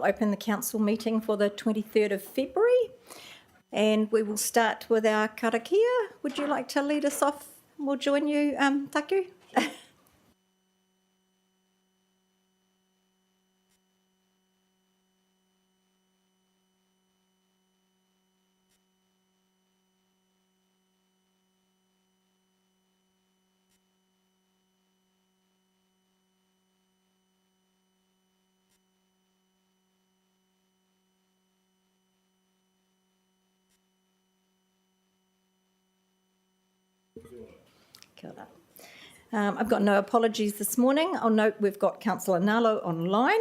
We'll open the council meeting for the 23rd of February, and we will start with our karakia. Would you like to lead us off? We'll join you, Taku. Kia ora. I've got no apologies this morning. I'll note we've got Councillor Nalo online.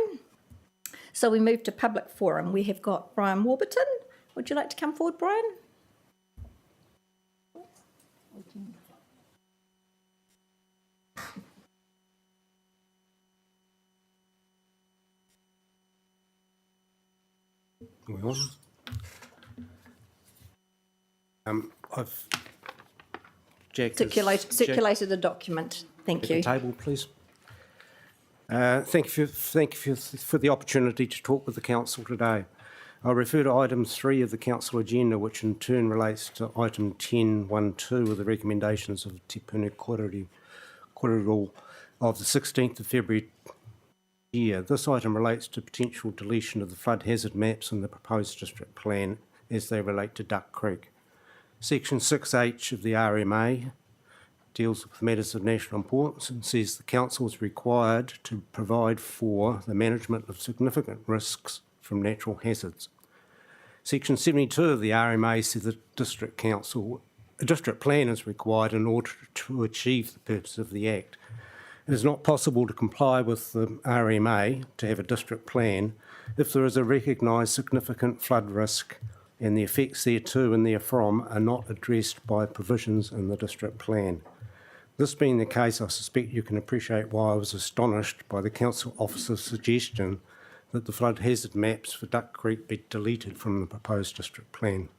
So we move to public forum. We have got Brian Warburton. Would you like to come forward, Brian? I've Jack circulated a document. Thank you. Table, please. Thank you for the opportunity to talk with the council today. I refer to item 3 of the council agenda, which in turn relates to item 10.1.2 of the recommendations of Te Puni Korero of the 16th of February year. This item relates to potential deletion of the flood hazard maps in the proposed district plan as they relate to Duck Creek. Section 6H of the RMA deals with matters of national importance and says the council is required to provide for the management of significant risks from natural hazards. Section 72 of the RMA says that a district plan is required in order to achieve the purpose of the Act. It is not possible to comply with the RMA to have a district plan if there is a recognised significant flood risk and the effects thereto and therefrom are not addressed by provisions in the district plan. This being the case, I suspect you can appreciate why I was astonished by the council officer's suggestion that the flood hazard maps for Duck Creek be deleted from the proposed district plan.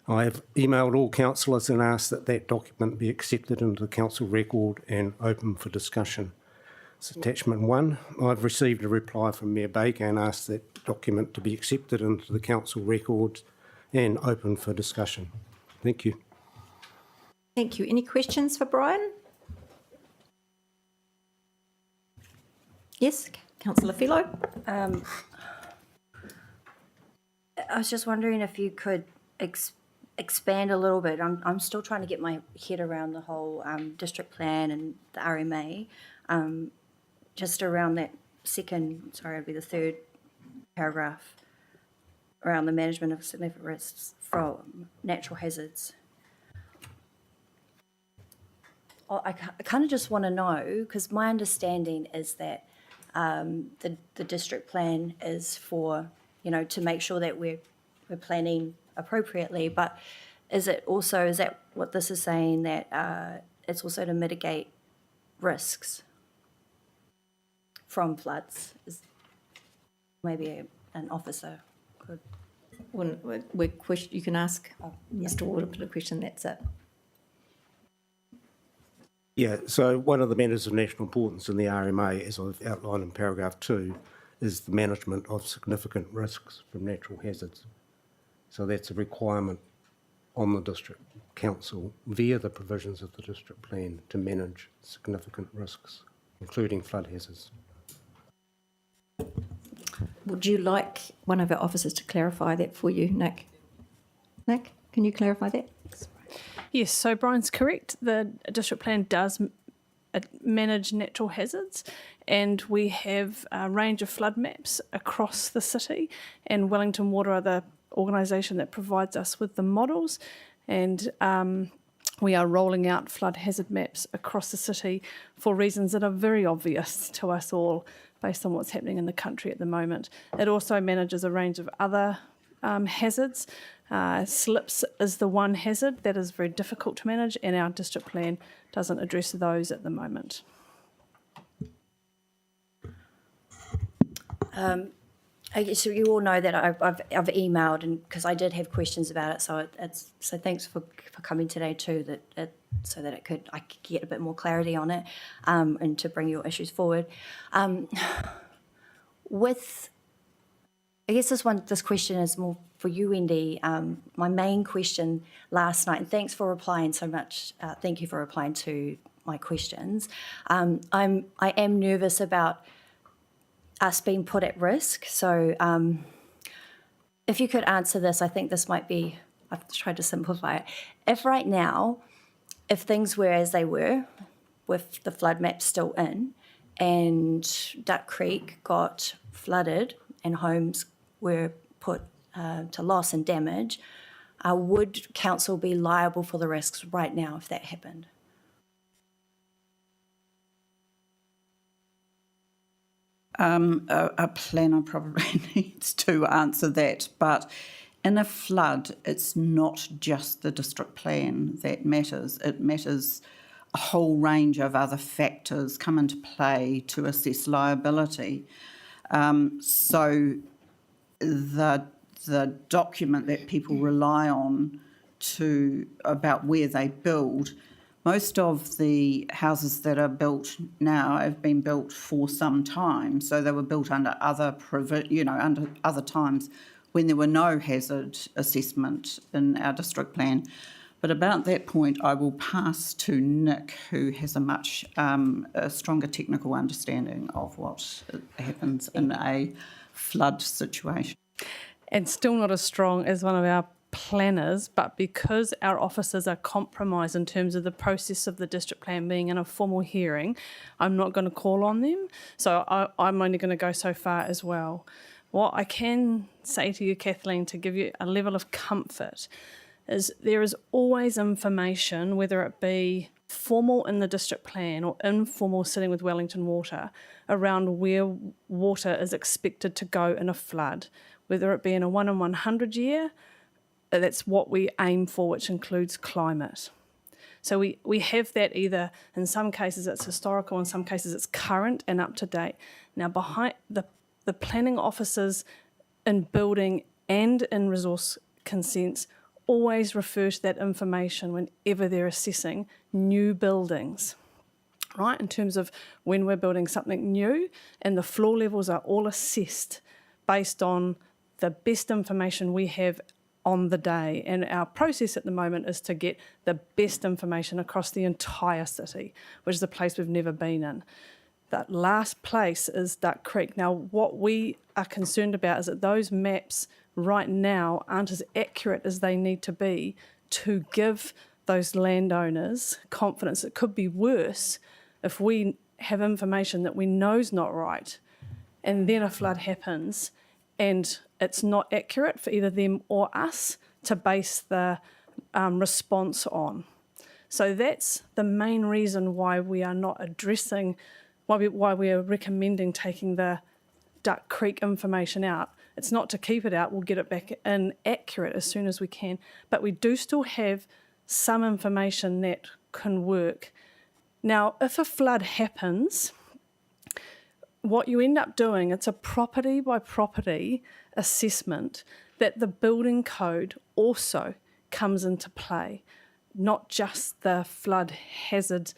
I have emailed all councillors and asked that that document be accepted into the council record and open for discussion. It's attachment 1. I've received a reply from Mayor Baker and asked that document to be accepted into the council records and open for discussion. Thank you. Thank you. Any questions for Brian? Yes, Councillor Philo. I was just wondering if you could expand a little bit. I'm still trying to get my head around the whole district plan and the RMA. Just around that it'd be the third paragraph around the management of significant risks from natural hazards. I kind of just want to know, because my understanding is that the district plan is for, to make sure that we're planning appropriately, but is that what this is saying, that it's also to mitigate risks from floods? Maybe an officer could. You can ask Mr. Warburton a question, that's it. Yeah, so one of the matters of national importance in the RMA, as I've outlined in paragraph 2, is the management of significant risks from natural hazards. So that's a requirement on the district council via the provisions of the district plan to manage significant risks, including flood hazards. Would you like one of our officers to clarify that for you, Nick? Nick, can you clarify that? Yes, so Brian's correct. The district plan does manage natural hazards, and we have a range of flood maps across the city, and Wellington Water are the organisation that provides us with the models, and we are rolling out flood hazard maps across the city for reasons that are very obvious to us all based on what's happening in the country at the moment. It also manages a range of other hazards. Slips is the one hazard that is very difficult to manage, and our district plan doesn't address those at the moment. So you all know that I've emailed, and because I did have questions about it, so thanks for coming today too, so that I could get a bit more clarity on it, and to bring your issues forward. With I guess this question is more for you, Wendy. My main question last night, and thanks for replying so much. Thank you for replying to my questions. I am nervous about us being put at risk. So if you could answer this, I think this might be, I've tried to simplify it. If right now, if things were as they were, with the flood map still in, and Duck Creek got flooded and homes were put to loss and damage, would council be liable for the risks right now if that happened? A planner probably needs to answer that, but in a flood, it's not just the district plan that matters. It matters a whole range of other factors come into play to assess liability. So the document that people rely on about where they build, most of the houses that are built now have been built for some time, so they were built under other under other times when there were no hazard assessment in our district plan. But about that point, I will pass to Nick, who has a much a stronger technical understanding of what happens in a flood situation. And still not as strong as one of our planners, but because our officers are compromised in terms of the process of the district plan being in a formal hearing, I'm not going to call on them. So I'm only going to go so far as well. What I can say to you, Kathleen, to give you a level of comfort, is there is always information, whether it be formal in the district plan or informal sitting with Wellington Water, around where water is expected to go in a flood, whether it be in a 1 in 100 year. That's what we aim for, which includes climate. So we have that either, in some cases it's historical, in some cases it's current and up to date. Now behind the planning officers in building and in resource consents always refer to that information whenever they're assessing new buildings, right? In terms of when we're building something new, and the floor levels are all assessed based on the best information we have on the day. And our process at the moment is to get the best information across the entire city, which is a place we've never been in. That last place is Duck Creek. Now, what we are concerned about is that those maps right now aren't as accurate as they need to be to give those landowners confidence. It could be worse if we have information that we know is not right, and then a flood happens and it's not accurate for either them or us to base the response on. So that's the main reason why we are not addressing, why we are recommending taking the Duck Creek information out. It's not to keep it out, we'll get it back in accurate as soon as we can, but we do still have some information that can work. Now, if a flood happens, what you end up doing, it's a property by property assessment that the building code also comes into play, not just the flood hazard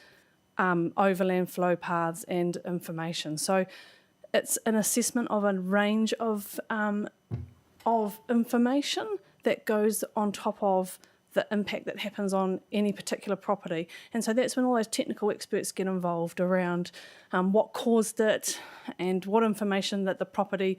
overland flow paths and information. So it's an assessment of a range of information that goes on top of the impact that happens on any particular property. And so that's when all those technical experts get involved around what caused it and what information that the property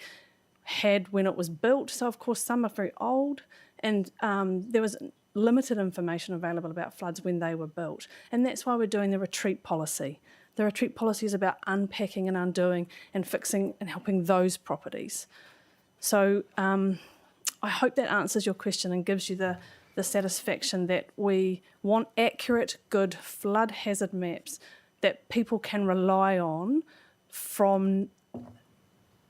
had when it was built. So of course some are very old, and there was limited information available about floods when they were built. And that's why we're doing the retreat policy. The retreat policy is about unpacking and undoing and fixing and helping those properties. So I hope that answers your question and gives you the satisfaction that we want accurate, good flood hazard maps that people can rely on from,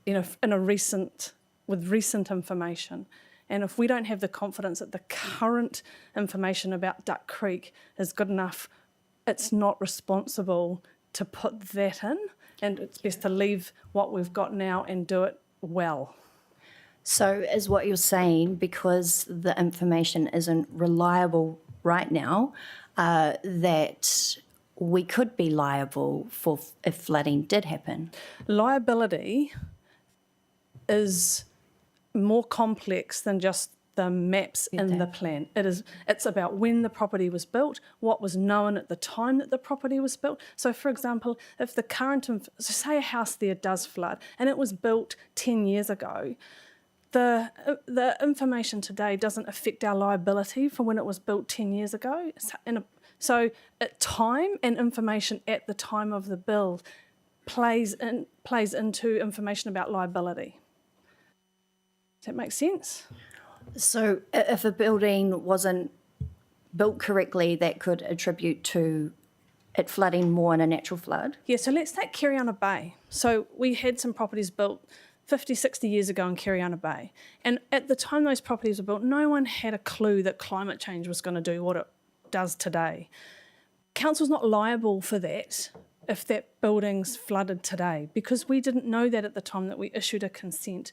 with recent information. And if we don't have the confidence that the current information about Duck Creek is good enough, it's not responsible to put that in, and it's best to leave what we've got now and do it well. So is what you're saying, because the information isn't reliable right now, that we could be liable for if flooding did happen? Liability is more complex than just the maps in the plan. It's about when the property was built, what was known at the time that the property was built. So, for example, if the current, so say a house there does flood and it was built 10 years ago, the information today doesn't affect our liability for when it was built 10 years ago. So time and information at the time of the build plays into information about liability. Does that make sense? So if a building wasn't built correctly, that could attribute to it flooding more in a natural flood? Yeah, so let's take Kiriana Bay. So we had some properties built 50, 60 years ago in Kiriana Bay. And at the time those properties were built, no one had a clue that climate change was going to do what it does today. Council's not liable for that if that building's flooded today, because we didn't know that at the time that we issued a consent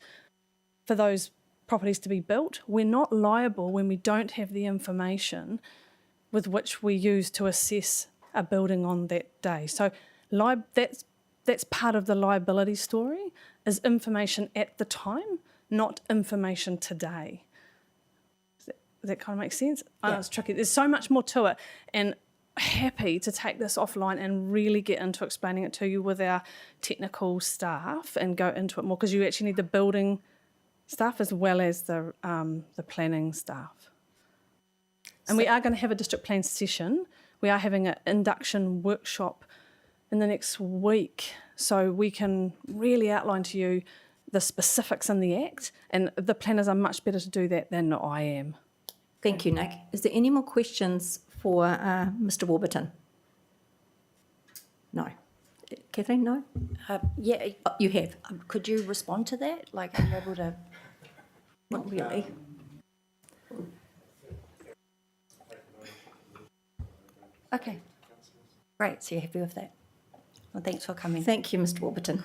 for those properties to be built. We're not liable when we don't have the information with which we use to assess a building on that day. So that's part of the liability story, is information at the time, not information today. Does that kind of make sense? I know it's tricky. There's so much more to it, and happy to take this offline and really get into explaining it to you with our technical staff and go into it more, because you actually need the building staff as well as the planning staff. And we are going to have a district plan session. We are having an induction workshop in the next week, so we can really outline to you the specifics in the Act, and the planners are much better to do that than I am. Thank you, Nick. Is there any more questions for Mr. Warburton? No. Kathleen, no? Yeah, Oh, you have? could you respond to that? Like, I'm able to... Not really. Okay, great, so you're happy with that? Well, thanks for coming. Thank you, Mr. Warburton.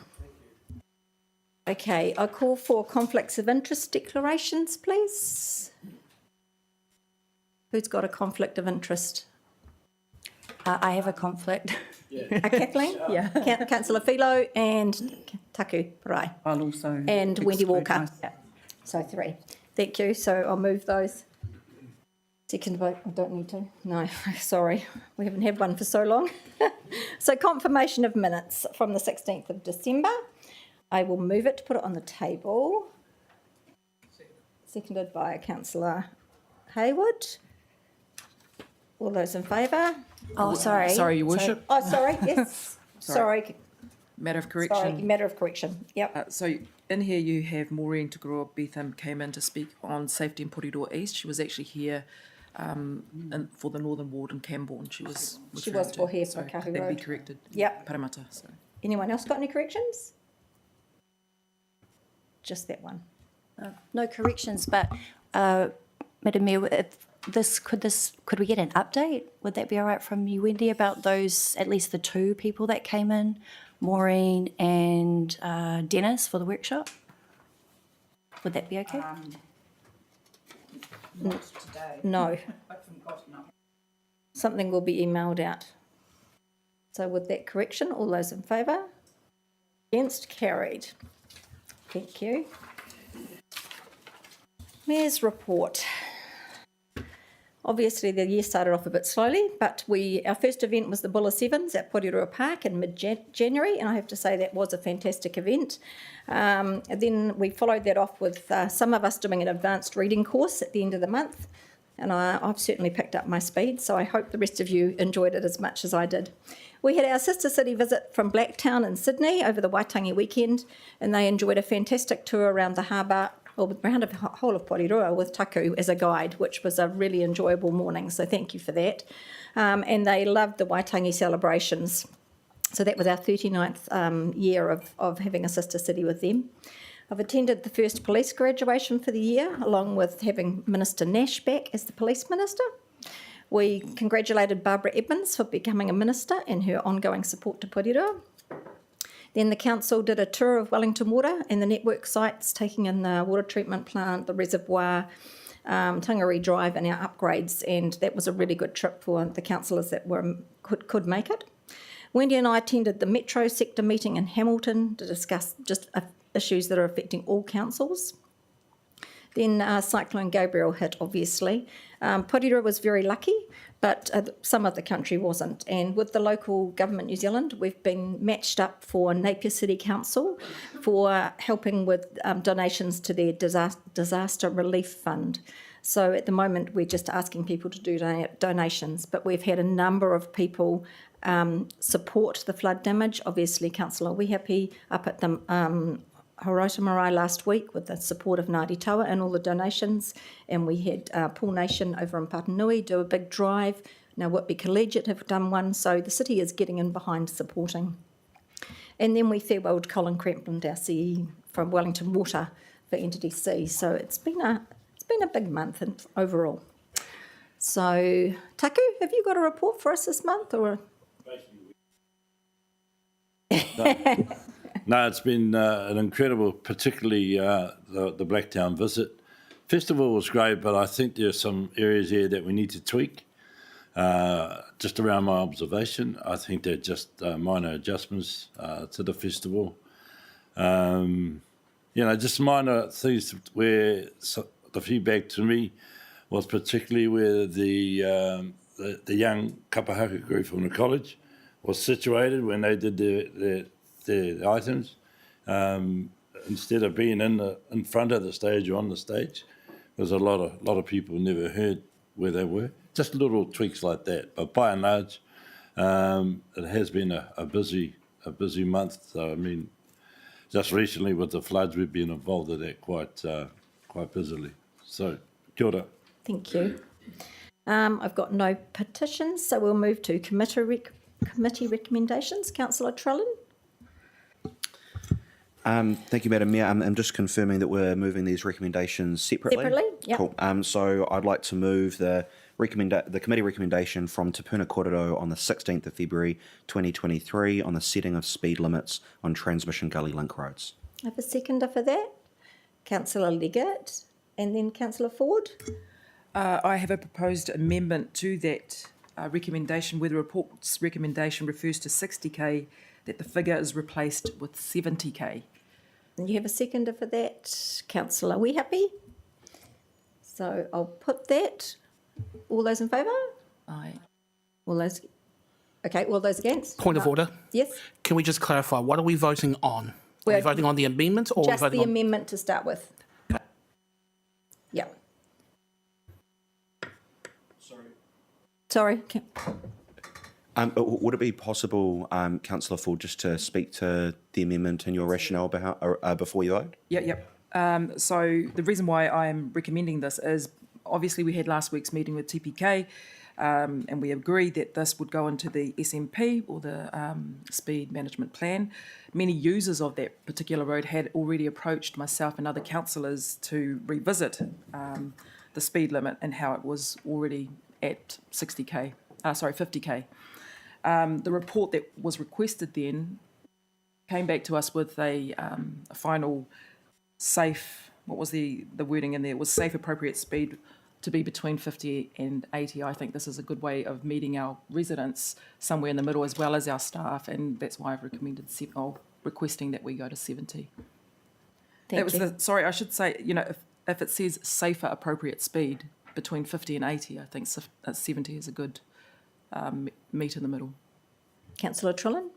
Okay, I call for conflicts of interest declarations, please. Who's got a conflict of interest? I have a conflict. Kathleen? Yeah. Councillor Philo and Taku Parai. I'll also. And Wendy exclude Walker. myself. So 3. Thank you. So I'll move those. Second vote. I don't need to. No, sorry. We haven't had one for so long. So confirmation of minutes from the 16th of December. I will move it to put it on the table. Seconded by Councillor Hayward. All those in favour? Oh, sorry. Sorry, Your Worship. Oh, sorry. Yes. Sorry. Matter of Sorry. correction. Matter of correction. Yep. So in here you have Maureen Tagoroa Betham came in to speak on safety in Porirua East. She was actually here for the Northern Ward in Camborne. She was for here for Kahu that'd be Road. corrected. Yep. Parramatta. So. Anyone else got any corrections? Just that one. No corrections, but Madam Mayor, if could we get an update? Would that be all right from you, Wendy, about those, at least the 2 people that came in, Maureen and Dennis, for the workshop? Would that be okay? Not today. No. I've forgotten. Something will be emailed out. So with that correction, all those in favour? Against? Carried. Thank you. Mayor's report. Obviously, the year started off a bit slowly, but our first event was the Bulla Sevens at Porirua Park in mid-January, and I have to say that was a fantastic event. And then we followed that off with some of us doing an advanced reading course at the end of the month, and I've certainly picked up my speed, so I hope the rest of you enjoyed it as much as I did. We had our sister city visit from Blacktown in Sydney over the Waitangi weekend, and they enjoyed a fantastic tour around the harbour, or around the whole of Porirua with Taku as a guide, which was a really enjoyable morning, so thank you for that. And they loved the Waitangi celebrations. So that was our 39th year of having a sister city with them. I've attended the first police graduation for the year, along with having Minister Nash back as the police minister. We congratulated Barbara Edmonds for becoming a minister and her ongoing support to Porirua. Then the council did a tour of Wellington Water and the network sites, taking in the water treatment plant, the reservoir, Tangari Drive and our upgrades, and that was a really good trip for the councillors that could make it. Wendy and I attended the Metro sector meeting in Hamilton to discuss just issues that are affecting all councils. Then Cyclone Gabriel hit, obviously. Porirua was very lucky, but some of the country wasn't. And with the local government, New Zealand, we've been matched up for Napier City Council for helping with donations to their disaster relief fund. So at the moment, we're just asking people to do donations, but we've had a number of people support the flood damage. Obviously, Councillor Wehapi up at the Haurata Marae last week with the support of Ngāti Taua and all the donations, and we had Paul Nation over in Patanui do a big drive. Now Whitby Collegiate have done one, so the city is getting in behind supporting. And then we farewelled Colin Crampland, our CE from Wellington Water for Entity C. So it's been a big month overall. So Taku, have you got a report for us this month or? No, it's been an incredible, particularly the Blacktown visit. Festival was great, but I think there's some areas here that we need to tweak. Just around my observation, I think they're just minor adjustments to the festival. Just minor things where the feedback to me was particularly where the young kapahaku group from the college was situated when they did their items. Instead of being in front of the stage or on the stage, there's a lot of people never heard where they were. Just little tweaks like that, but by and large, it has been a busy month. So I mean, just recently with the floods, we've been involved in that quite busily. So, kia ora. Thank you. I've got no petitions, so we'll move to committee recommendations. Councillor Trellin. Thank you, Madam Mayor. I'm just confirming that we're moving these recommendations separately. Separately, yep. Cool. So I'd like to move the committee recommendation from Te Puna Kōrero on the 16th of February 2023 on the setting of speed limits on transmission gully link roads. I have a seconder for that. Councillor Leggett and then Councillor Ford. I have a proposed amendment to that recommendation where the report's recommendation refers to 60k, that the figure is replaced with 70k. And you have a seconder for that. Councillor Wehapi. So I'll put that. All those in favour? Aye. All those against? Point of order. Yes. Can we just clarify, what are we voting on? Are we We're- voting on the amendment or are we Just voting the on... amendment to start with. Okay. Yeah. Sorry. Would it be possible, Councillor Ford, just to speak to the amendment and your rationale before you vote? Yep. So the reason why I'm recommending this is obviously we had last week's meeting with TPK and we agreed that this would go into the SMP or the speed management plan. Many users of that particular road had already approached myself and other councillors to revisit the speed limit and how it was already at 50k. The report that was requested then came back to us with a final safe, what was the wording in there? It was safe appropriate speed to be between 50 and 80. I think this is a good way of meeting our residents somewhere in the middle as well as our staff, and that's why I've requesting that we go to 70. Thank you. Sorry, I should say, if it says safer appropriate speed between 50 and 80, I think 70 is a good meet in the middle. Councillor Trellin.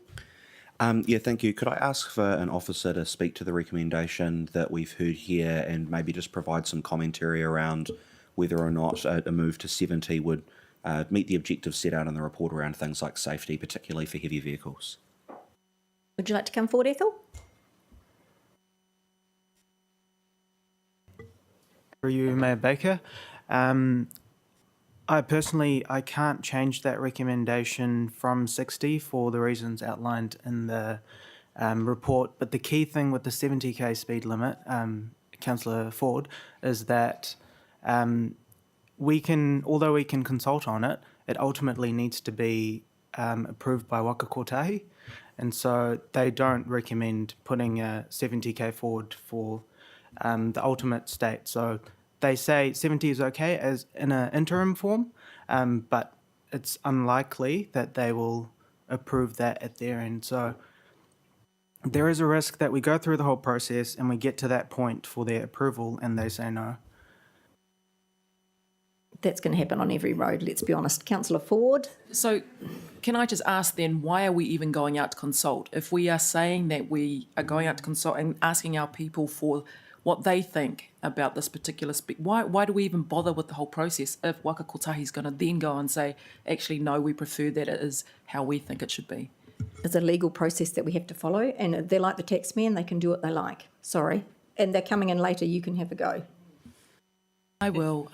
Yeah, thank you. Could I ask for an officer to speak to the recommendation that we've heard here and maybe just provide some commentary around whether or not a move to 70 would meet the objectives set out in the report around things like safety, particularly for heavy vehicles? Would you like to come forward, Ethel? Through you, Mayor Baker. I can't change that recommendation from 60 for the reasons outlined in the report. But the key thing with the 70k speed limit, Councillor Ford, is that although we can consult on it, it ultimately needs to be approved by Waka Kotahi. And so they don't recommend putting a 70k forward for the ultimate state. So they say 70 is okay as in an interim form, but it's unlikely that they will approve that at their end. So there is a risk that we go through the whole process and we get to that point for their approval and they say no. that's going to happen on every road, let's be honest. Councillor Ford? So can I just ask then, why are we even going out to consult? If we are saying that we are going out to consult and asking our people for what they think about this particular why do we even bother with the whole process if Waka Kotahi is going to then go and say, actually, no, we prefer that it is how we think it should be? There's a legal process that we have to follow, and they're like the taxman, they can do what they like. Sorry. And they're coming in later, you can have a go. I will.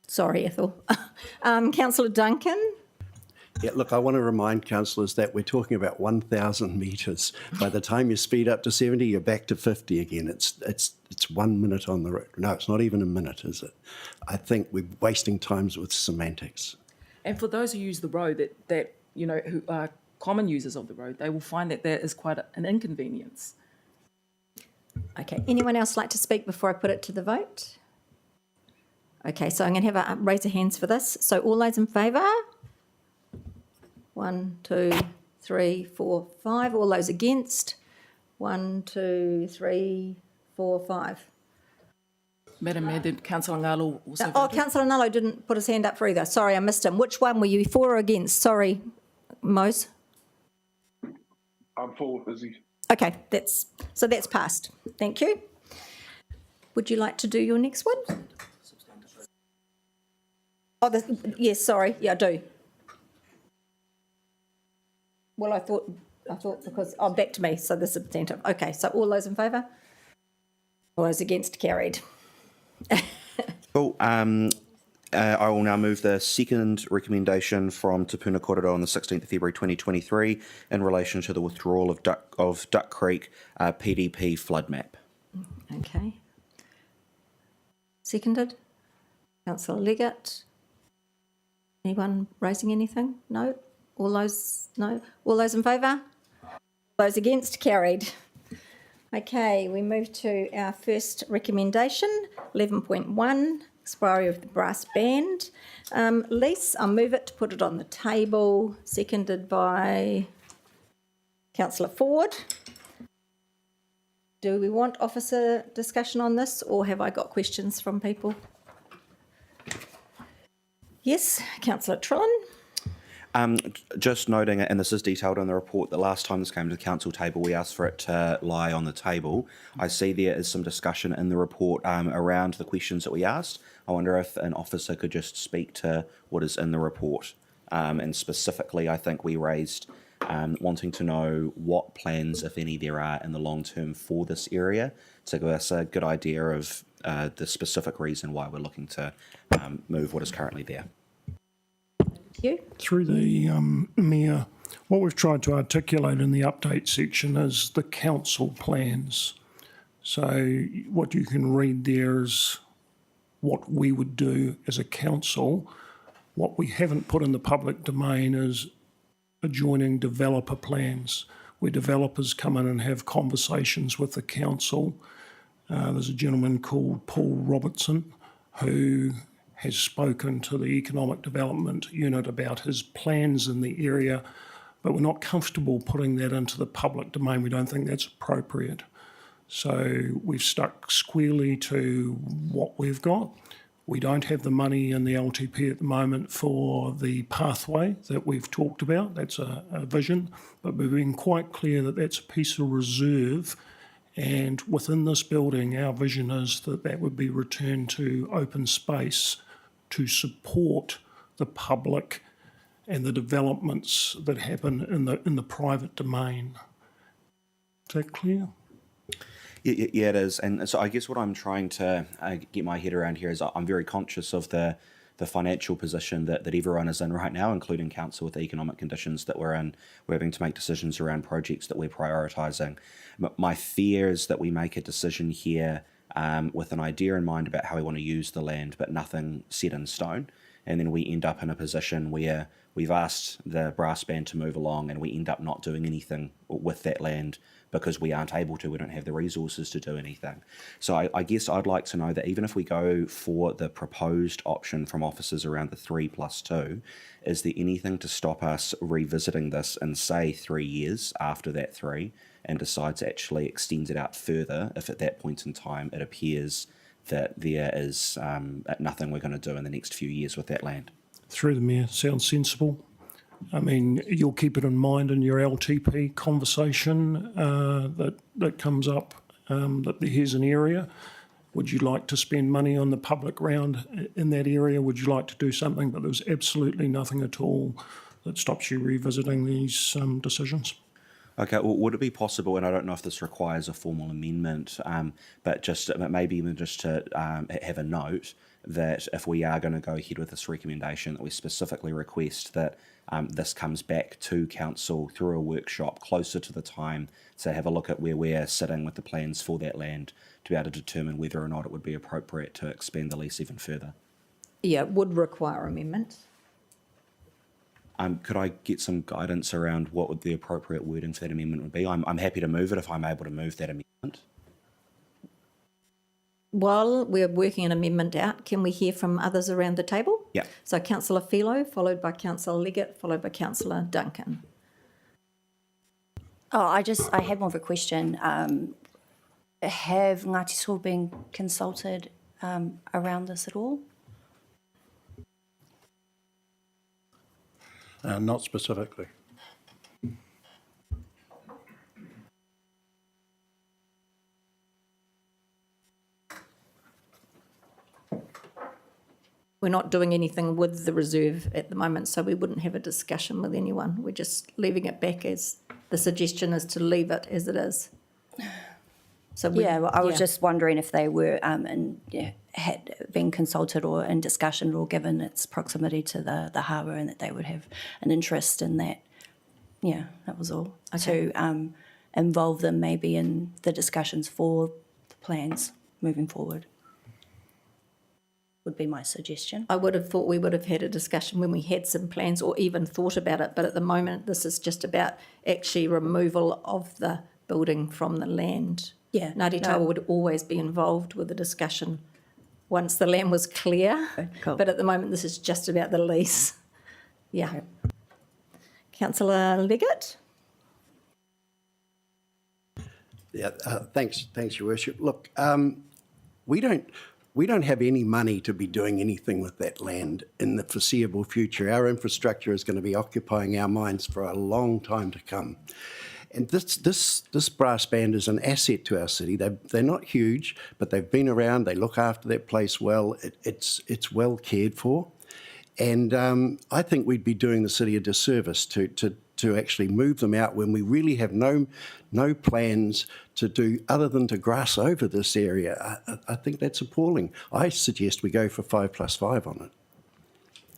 Sorry, Ethel. Councillor Duncan? Yeah, look, I want to remind councillors that we're talking about 1,000 metres. By the time you speed up to 70, you're back to 50 again. It's 1 minute on the road. No, it's not even a minute, is it? I think we're wasting times with semantics. And for those who use the road, that you know, who are common users of the road, they will find that there is quite an inconvenience. Okay, anyone else like to speak before I put it to the vote? Okay, so I'm going to have a raise of hands for this. So all those in favour? 1, 2, 3, 4, 5. All those against? 1, 2, 3, 4, 5. Madam Mayor, did Councillor Ngalo also Oh, voted? Councillor Nullo didn't put his hand up for either. Sorry, I missed him. Which one were you, for or against? Sorry, Mose. I'm for, Izzy. Okay, that's passed. Thank you. Would you like to do your next one? Oh, yes, sorry. Yeah, I do. Well, I thought because, back to me, so the substantive. Okay, so all those in favour? All those against, carried. Cool. I will now move the second recommendation from Te Puna Kōrero on the 16th of February 2023 in relation to the withdrawal of Duck Creek PDP flood map. Okay. Seconded. Councillor Leggett. Anyone raising anything? No? All those? No? All those in favour? Those against? Carried. Okay, we move to our first recommendation, 11.1, expiry of the brass band. Lease, I'll move it to put it on the table, seconded by Councillor Ford. Do we want officer discussion on this, or have I got questions from people? Yes, Councillor Trillin. Just noting, and this is detailed in the report, that last time this came to the council table, we asked for it to lie on the table. I see there is some discussion in the report around the questions that we asked. I wonder if an officer could just speak to what is in the report. And specifically, I think we raised wanting to know what plans, if any, there are in the long term for this area, to give us a good idea of the specific reason why we're looking to move what is currently there. You? Through the Mayor, what we've tried to articulate in the update section is the council plans. So what you can read there is what we would do as a council. What we haven't put in the public domain is adjoining developer plans, where developers come in and have conversations with the council. There's a gentleman called Paul Robertson who has spoken to the Economic Development Unit about his plans in the area, but we're not comfortable putting that into the public domain. We don't think that's appropriate. So we've stuck squarely to what we've got. We don't have the money in the LTP at the moment for the pathway that we've talked about. That's a vision, but we've been quite clear that that's a piece of reserve. And within this building, our vision is that that would be returned to open space to support the public and the developments that happen in the private domain. Is that clear? Yeah, it is. And so I guess what I'm trying to get my head around here is I'm very conscious of the financial position that everyone is in right now, including council with the economic conditions that we're in. We're having to make decisions around projects that we're prioritising. My fear is that we make a decision here with an idea in mind about how we want to use the land, but nothing set in stone. And then we end up in a position where we've asked the brass band to move along and we end up not doing anything with that land because we aren't able to, we don't have the resources to do anything. So I guess I'd like to know that even if we go for the proposed option from officers around the 3+2, is there anything to stop us revisiting this in, say, 3 years after that 3 and decide to actually extend it out further if at that point in time it appears that there is nothing we're going to do in the next few years with that land. Through the Mayor, sounds sensible. I mean, you'll keep it in mind in your LTP conversation that comes up, that here's an area. Would you like to spend money on the public ground in that area? Would you like to do something? But there's absolutely nothing at all that stops you revisiting these decisions. Okay, well, would it be possible, and I don't know if this requires a formal amendment, but maybe even just to have a note that if we are going to go ahead with this recommendation, that we specifically request that this comes back to council through a workshop closer to the time to have a look at where we're sitting with the plans for that land to be able to determine whether or not it would be appropriate to expand the lease even further. Yeah, it would require amendments. Could I get some guidance around what would the appropriate wording for that amendment would be? I'm happy to move it if I'm able to move that amendment. While we're working an amendment out, can we hear from others around the table? Yeah. So Councillor Philo, followed by Councillor Leggett, followed by Councillor Duncan. Oh, I had more of a question. Have Ngāti Soa been consulted around this at all? Not specifically. We're not doing anything with the reserve at the moment, so we wouldn't have a discussion with anyone. We're just leaving it back as the suggestion is to leave it as it is. So I was just wondering if they were had been consulted or in discussion, or given its proximity to the harbour, and that they would have an interest in that. Yeah, that was all. Okay. To involve them maybe in the discussions for the plans moving forward would be my suggestion. I would have thought we would have had a discussion when we had some plans or even thought about it, but at the moment this is just about actually removal of the building from the land. Yeah, Ngāti Tawa would always be involved with the discussion once the land was clear, cool. But at the moment this is just about the lease. Yeah. Councillor Leggett? Yeah, thanks, Your Worship. Look, we don't have any money to be doing anything with that land in the foreseeable future. Our infrastructure is going to be occupying our minds for a long time to come. And this brass band is an asset to our city. They're not huge, but they've been around. They look after that place well. It's well cared for. And I think we'd be doing the city a disservice to actually move them out when we really have no plans to do other than to grass over this area. I think that's appalling. I suggest we go for 5+5 on it.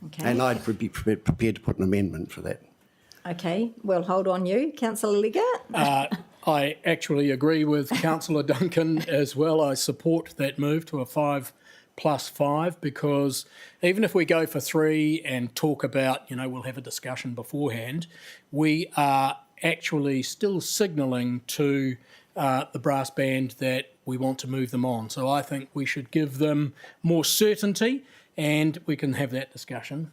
Okay. And I'd be prepared to put an amendment for that. Okay, well, hold on you. Councillor Leggett? I actually agree with Councillor Duncan as well. I support that move to a 5+5 because even if we go for 3 and talk about, we'll have a discussion beforehand, we are actually still signalling to the brass band that we want to move them on. So I think we should give them more certainty and we can have that discussion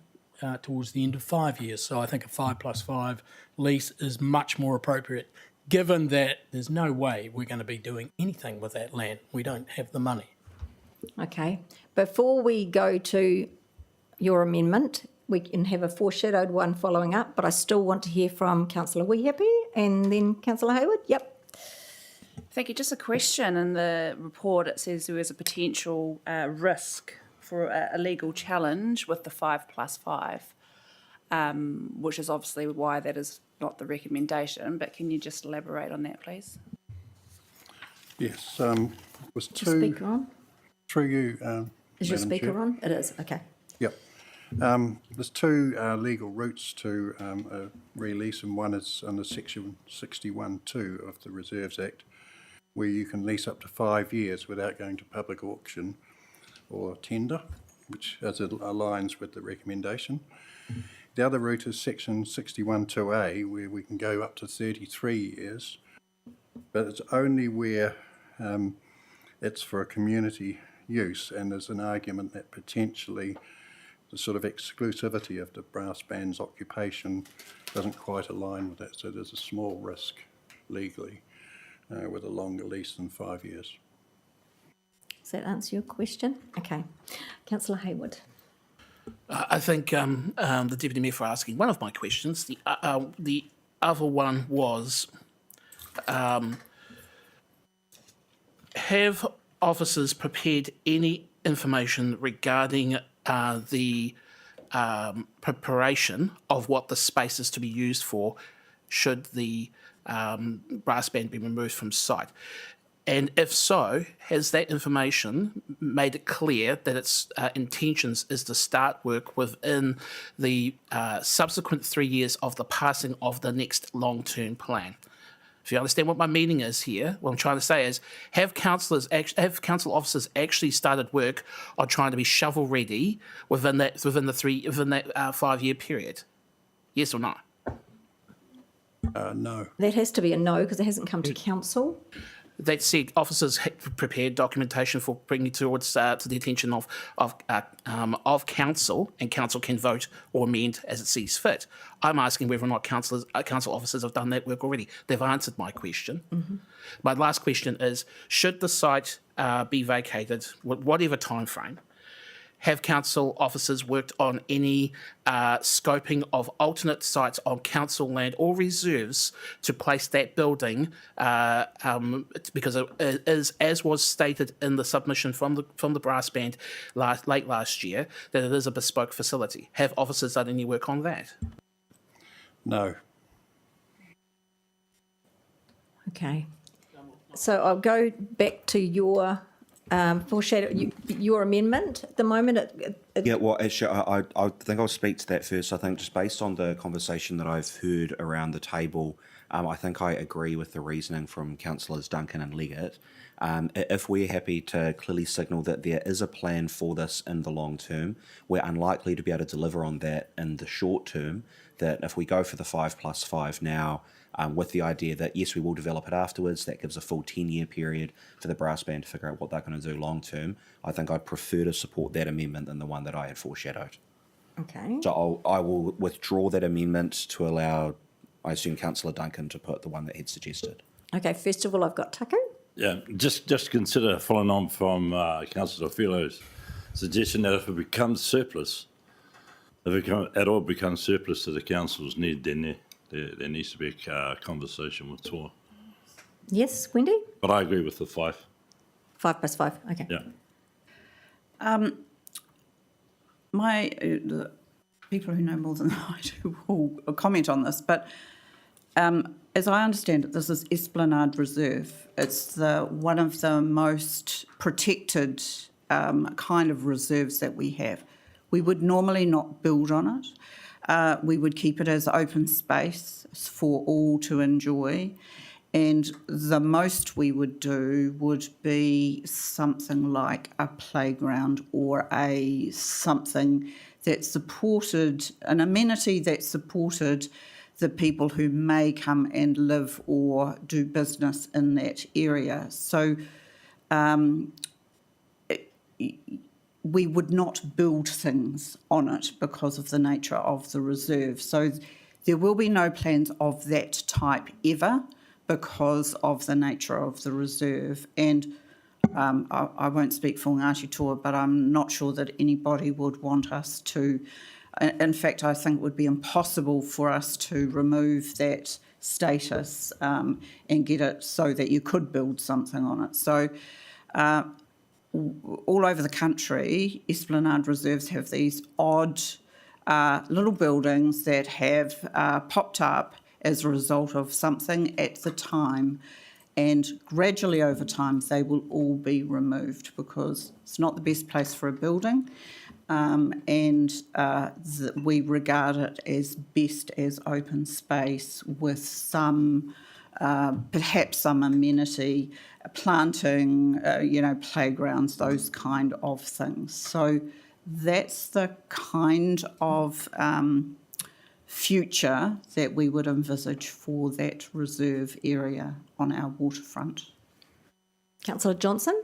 towards the end of 5 years. So I think a 5+5 lease is much more appropriate, given that there's no way we're going to be doing anything with that land. We don't have the money. Okay. Before we go to your amendment, we can have a foreshadowed one following up, but I still want to hear from Councillor Weehappy and then Councillor Hayward. Yep. Thank you. Just a question. In the report, it says there is a potential risk for a legal challenge with the 5+5, which is obviously why that is not the recommendation. But can you just elaborate on that, please? Yes, was Is your speaker on? through you. Is your Madam speaker Chair. on? It is. Okay. Yep. There's 2 legal routes to a release, and one is under Section 61(2) of the Reserves Act, where you can lease up to 5 years without going to public auction or tender, which aligns with the recommendation. The other route is Section 61(2)A, where we can go up to 33 years, but it's only where it's for a community use, and there's an argument that potentially the sort of exclusivity of the brass band's occupation doesn't quite align with that, so there's a small risk legally with a longer lease than 5 years. Does that answer your question? Okay. Councillor Hayward. I thank the Deputy Mayor for asking one of my questions. The other one was, have officers prepared any information regarding the preparation of what the space is to be used for should the brass band be removed from site? And if so, has that information made it clear that its intentions is to start work within the subsequent 3 years of the passing of the next long-term plan? If you understand what my meaning is here, what I'm trying to say is, have council officers actually started work on trying to be shovel ready within that 5 year period? Yes or no? No. That has to be a no because it hasn't come to council. That said, officers prepared documentation for bringing towards to the attention of council, and council can vote or amend as it sees fit. I'm asking whether or not council officers have done that work already. They've answered my question. Mm-hmm. My last question is: should the site be vacated, whatever time frame? Have council officers worked on any scoping of alternate sites on council land or reserves to place that building? Because it is, as was stated in the submission from the brass band late last year, that it is a bespoke facility. Have officers done any work on that? No. Okay. So I'll go back to your your amendment at the moment. Yeah, well, actually, I think I'll speak to that first. I think just based on the conversation that I've heard around the table, I think I agree with the reasoning from Councillors Duncan and Leggett. If we're happy to clearly signal that there is a plan for this in the long term, we're unlikely to be able to deliver on that in the short term, that if we go for the 5+5 now, with the idea that, yes, we will develop it afterwards, that gives a full 10-year period for the brass band to figure out what they're going to do long term. I think I'd prefer to support that amendment than the one that I had foreshadowed. Okay. So I will withdraw that amendment to allow, I assume, Councillor Duncan to put the one that he'd suggested. Okay, first of all, I've got Tucker. Yeah, just consider, following on from Councillor Filo's suggestion, that if it becomes surplus, if it at all becomes surplus to the council's need, then there needs to be a conversation with Toa. Yes, Wendy? But I agree with the 5. 5+5, okay. Yeah. The people who know more than I do will comment on this, but as I understand it, this is Esplanade Reserve. It's one of the most protected kind of reserves that we have. We would normally not build on it. We would keep it as open space for all to enjoy. And the most we would do would be something like a playground or something that supported, an amenity that supported the people who may come and live or do business in that area. So we would not build things on it because of the nature of the reserve. So there will be no plans of that type ever because of the nature of the reserve. And I won't speak for Ngāti Toa, but I'm not sure that anybody would want us to. In fact, I think it would be impossible for us to remove that status and get it so that you could build something on it. So all over the country, Esplanade Reserves have these odd little buildings that have popped up as a result of something at the time, and gradually over time they will all be removed because it's not the best place for a building, and we regard it as best as open space with some perhaps some amenity, planting, playgrounds, those kind of things. So that's the kind of future that we would envisage for that reserve area on our waterfront. Councillor Johnson?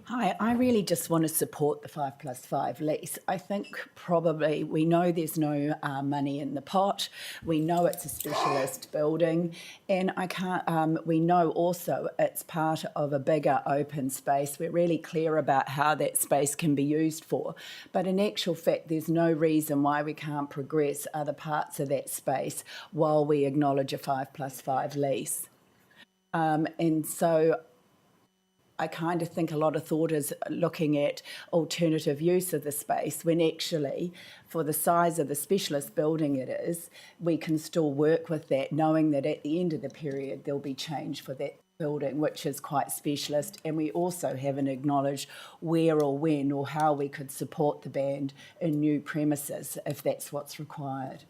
Hi, I really just want to support the 5+5 lease. I think probably we know there's no money in the pot. We know it's a specialist building, and we know also it's part of a bigger open space. We're really clear about how that space can be used for, but in actual fact, there's no reason why we can't progress other parts of that space while we acknowledge a 5+5 lease. And so I kind of think a lot of thought is looking at alternative use of the space when actually, for the size of the specialist building it is, we can still work with that, knowing that at the end of the period there'll be change for that building, which is quite specialist. And we also haven't acknowledged where or when or how we could support the band in new premises if that's what's required.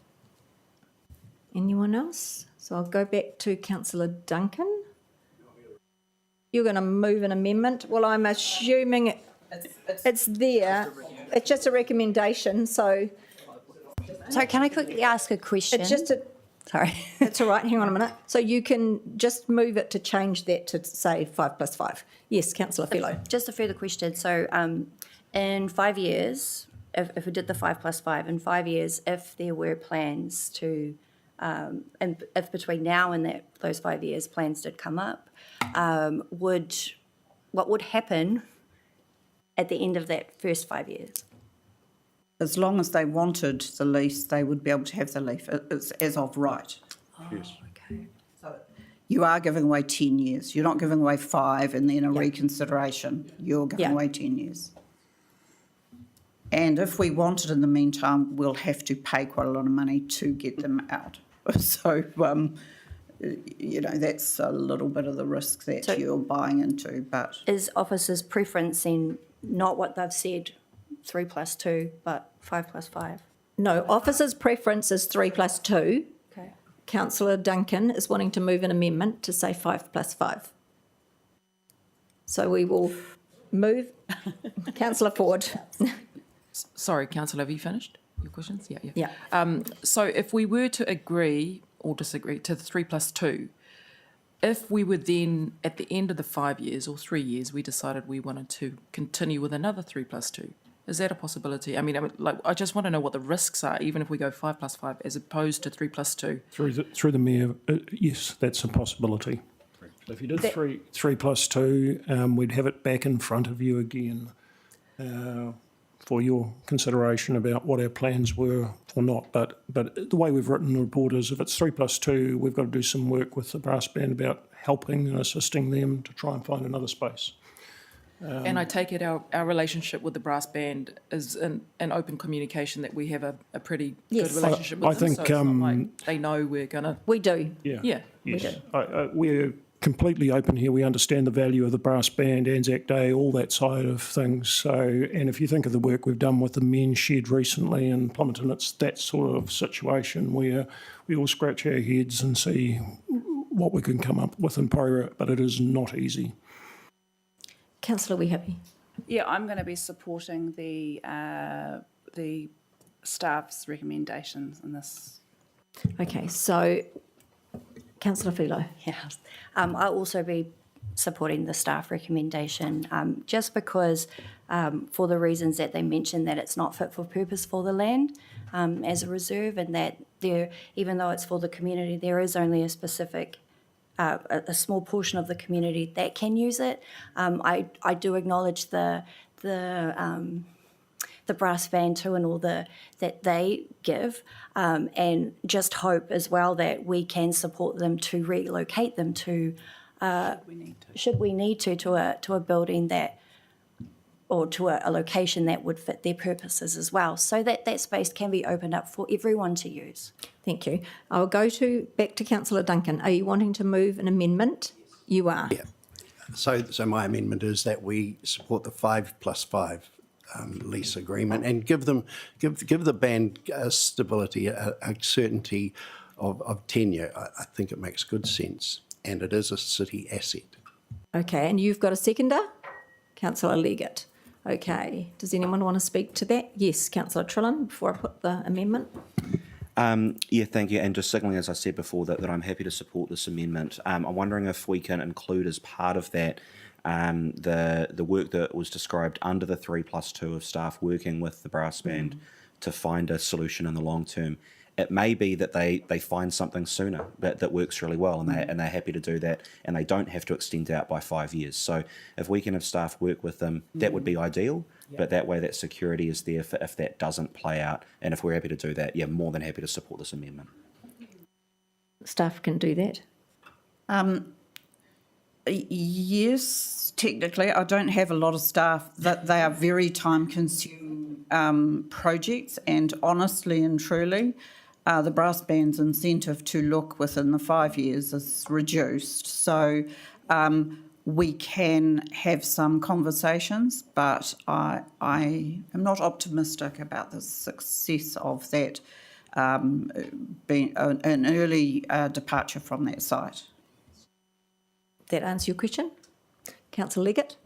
Anyone else? So I'll go back to Councillor Duncan. You're going to move an amendment. Well, I'm assuming it's there. It's just a recommendation, so So can I quickly ask a question? it's just a... Sorry. It's all right, hang on a minute. So you can just move it to change that to say 5+5. Yes, Councillor Fellow. Just a further question. So in 5 years, if we did the 5+5, in 5 years, if there were plans to, and if between now and those 5 years plans did come up, what would happen at the end of that first 5 years? As long as they wanted the lease, they would be able to have the lease. It's as of right. Yes. Okay. You are giving away 10 years. You're not giving away 5 and then a reconsideration. You're giving away 10 years. And if we wanted in the meantime, we'll have to pay quite a lot of money to get them out. So, that's a little bit of the risk that you're buying into. But Is officers' preference in not what they've said, 3+2, but 5+5? No, officers' preference is 3+2. Okay. Councillor Duncan is wanting to move an amendment to say 5+5. So we will move. Councillor Ford. Sorry, Councillor, have you finished your questions? Yeah. Yeah. So if we were to agree or disagree to the 3+2, if we were then, at the end of the 5 years or 3 years, we decided we wanted to continue with another 3+2, is that a possibility? I mean, I just want to know what the risks are, even if we go 5+5 as opposed to 3+2. Through the Mayor, yes, that's a possibility. So if you did 3+2, we'd have it back in front of you again for your consideration about what our plans were or not. But the way we've written the report is if it's 3+2, we've got to do some work with the brass band about helping and assisting them to try and find another space. And I take it our relationship with the brass band is an open communication, that we have a pretty good relationship with them. I think so it's not like they know we're going to... We do. Yeah. Yes. We do. We're completely open here. We understand the value of the brass band, Anzac Day, all that side of things. So, and if you think of the work we've done with the men's shed recently in Plumerton, it's that sort of situation where we all scratch our heads and see what we can come up with in Porirua, but it is not easy. Councillor, we happy? Yeah, I'm going to be supporting the staff's recommendations in this. Okay, so Councillor Filo. Yes. I'll also be supporting the staff recommendation, just because for the reasons that they mentioned, that it's not fit for purpose for the land as a reserve, and that there, even though it's for the community, there is only a specific a small portion of the community that can use it. I do acknowledge the brass band too, and all that they give, and just hope as well that we can support them to relocate them to, should we need to a building that, or to a location that would fit their purposes as well, so that that space can be opened up for everyone to use. Thank you. I'll go back to Councillor Duncan. Are you wanting to move an amendment? You are. Yeah. So my amendment is that we support the 5+5 lease agreement and give the band stability, a certainty of tenure. I think it makes good sense, and it is a city asset. Okay, and you've got a seconder? Councillor Leggett. Okay, does anyone want to speak to that? Yes, Councillor Trillin, before I put the amendment. Yeah, thank you. And just signalling, as I said before, that I'm happy to support this amendment. I'm wondering if we can include as part of that the work that was described under the 3+2 of staff working with the brass band to find a solution in the long term. It may be that they find something sooner that works really well, and they're happy to do that, and they don't have to extend out by 5 years. So if we can have staff work with them, that would be ideal. But that way, that security is there for if that doesn't play out, and if we're happy to do that, more than happy to support this amendment. Staff can do that. Yes, technically, I don't have a lot of staff. That they are very time-consuming projects, and honestly and truly, the brass band's incentive to look within the 5 years is reduced. So we can have some conversations, but I am not optimistic about the success of that being an early departure from that site. That answer your question? Councillor Leggett?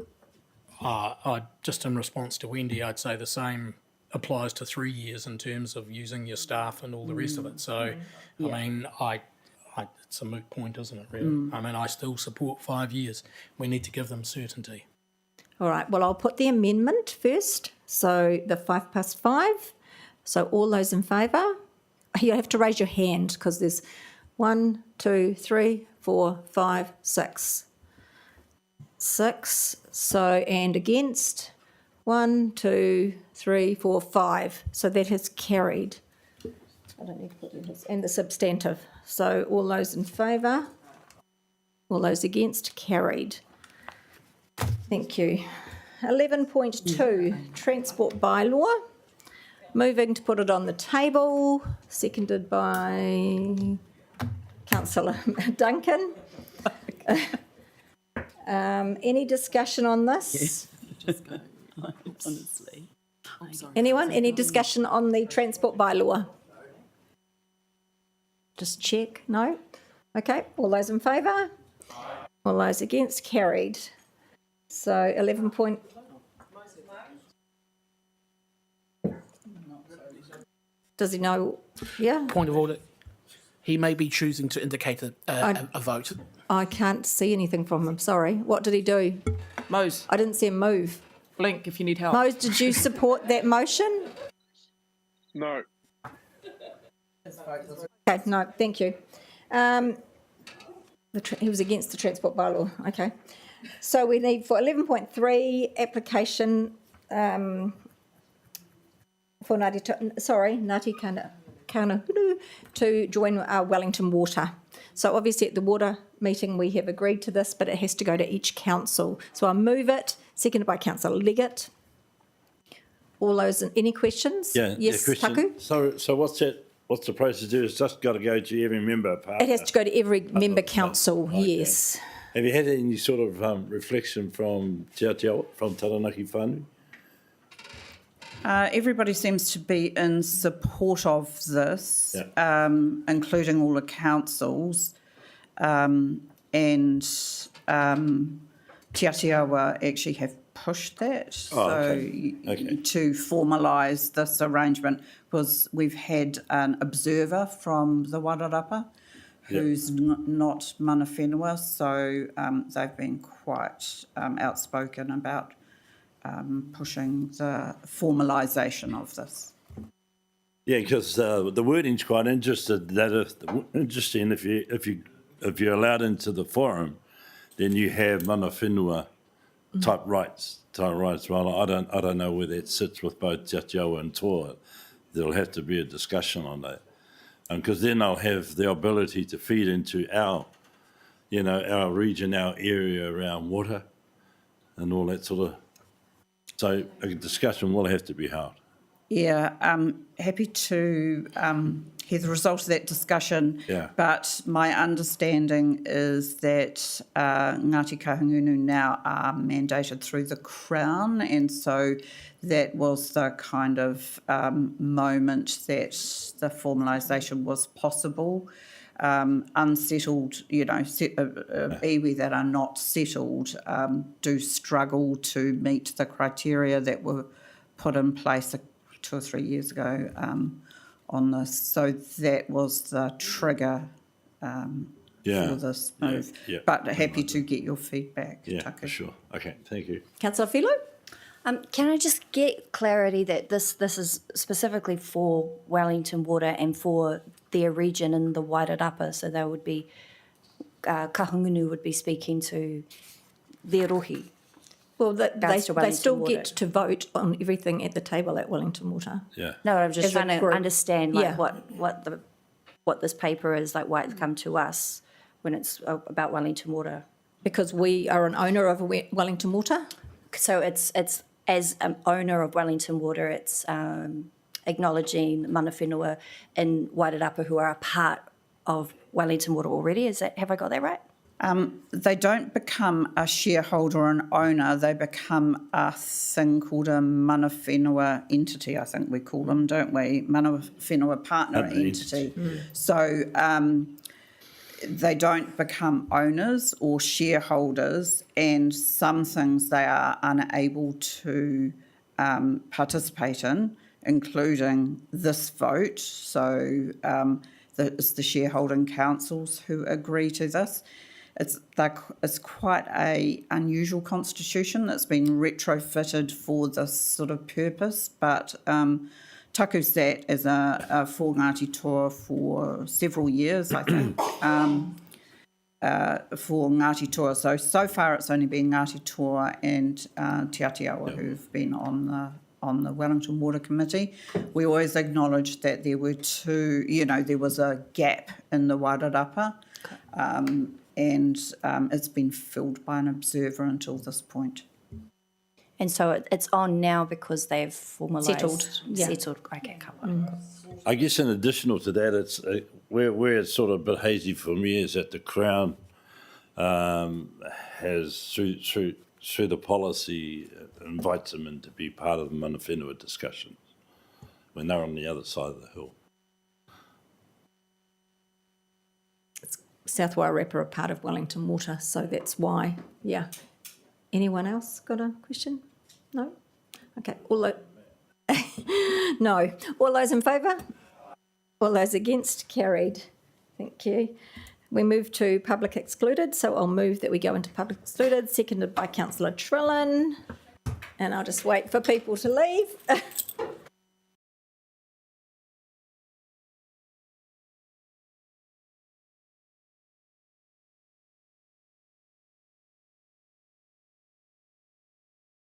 Just in response to Wendy, I'd say the same applies to 3 years in terms of using your staff and all the rest of it. So, I mean, it's a moot point, isn't it, really? I mean, I still support 5 years. We need to give them certainty. All right, well, I'll put the amendment first. So the 5+5. So all those in favour? You have to raise your hand because there's 1, 2, 3, 4, 5, 6. 6. So, and against? 1, 2, 3, 4, 5. So that has carried. I don't need to put this. And the substantive. So all those in favour? All those against? Carried. Thank you. 11.2, Transport Bylaw. Moving to put it on the table, seconded by Councillor Duncan. Any discussion on this? Honestly. Anyone? Any discussion on the Transport Bylaw? Just check. No? Okay. All those in favour? All those against? Carried. So 11. Does he know? Yeah. Point of order. He may be choosing to indicate a vote. I can't see anything from him. Sorry. What did he do? Mose, I didn't see him move. blink if you need help. Mose, did you support that motion? No. Okay, no, thank you. He was against the transport bylaw. Okay. So we need for 11.3 application for Ngāti Kaurahuru to join Wellington Water. So obviously at the water meeting we have agreed to this, but it has to go to each council. So I'll move it, seconded by Councillor Leggett. All those, any questions? Yeah, yes, question. Taku? So what's that? What's the process do? It's just got to go to every member. It has to go to every member council, Okay. yes. Have you had any sort of reflection from from Taranaki whānau? Everybody seems to be in support of this, including all the councils, and Te Atiawa actually have pushed that to formalise this arrangement, because we've had an observer from the Wairarapa who's not mana whenua, so they've been quite outspoken about pushing the formalisation of this. Yeah, because the wording's quite interesting. If you're allowed into the forum, then you have mana whenua type rights. Well, I don't know where that sits with both Te Atiawa and Toa. There'll have to be a discussion on that, because then they'll have the ability to feed into our region, our area around water, and all that sort of. So a discussion will have to be held. Yeah, happy to hear the result of that discussion. Yeah. But my understanding is that Ngāti Kahungunu now are mandated through the Crown, and so that was the kind of moment that the formalisation was possible. Unsettled, iwi that are not settled do struggle to meet the criteria that were put in place 2 or 3 years ago on this. So that was the trigger Yeah. for this move. yeah. But happy to get your feedback, Yeah, Taku. for sure. Okay, thank you. Councillor Philo? Can I just get clarity that this is specifically for Wellington Water and for their region in the Wairarapa? So they would be, Kahungunu would be speaking to their rohi. Well, they Wellington still Water. get to vote on everything at the table at Wellington Water. Yeah. No, I'm just As a trying to group. understand like Yeah. what this paper is, like why it's come to us when it's about Wellington Water. Because we are an owner of Wellington Water. So it's as an owner of Wellington Water, it's acknowledging mana whenua in Wairarapa who are a part of Wellington Water already. Have I got that right? They don't become a shareholder or an owner, they become a thing called a mana whenua entity, I think we call them, don't we? Mana whenua partner entity. So they don't become owners or shareholders, and some things they are unable to participate in, including this vote. So it's the shareholding councils who agree to this. It's quite a unusual constitution that's been retrofitted for this sort of purpose, but Taku sat as a for Ngāti Toa for several years, I think, for Ngāti Toa. So far it's only been Ngāti Toa and Te Atiawa who've been on the Wellington Water Committee. We always acknowledged that there were there was a gap in the Wairarapa, and it's been filled by an observer until this point. And so it's on now because they've formalised. Settled. Okay, cool. I guess in additional to that, it's where it's sort of a bit hazy for me is that the Crown has, through the policy, invites them in to be part of the mana whenua discussions when they're on the other side of the hill. South Wairarapa are part of Wellington Water, so that's why, yeah. Anyone else got a question? No? Okay, no. All those in favour? All those against? Carried. Thank you. We move to public excluded, so I'll move that we go into public excluded, seconded by Councillor Trillin. And I'll just wait for people to leave.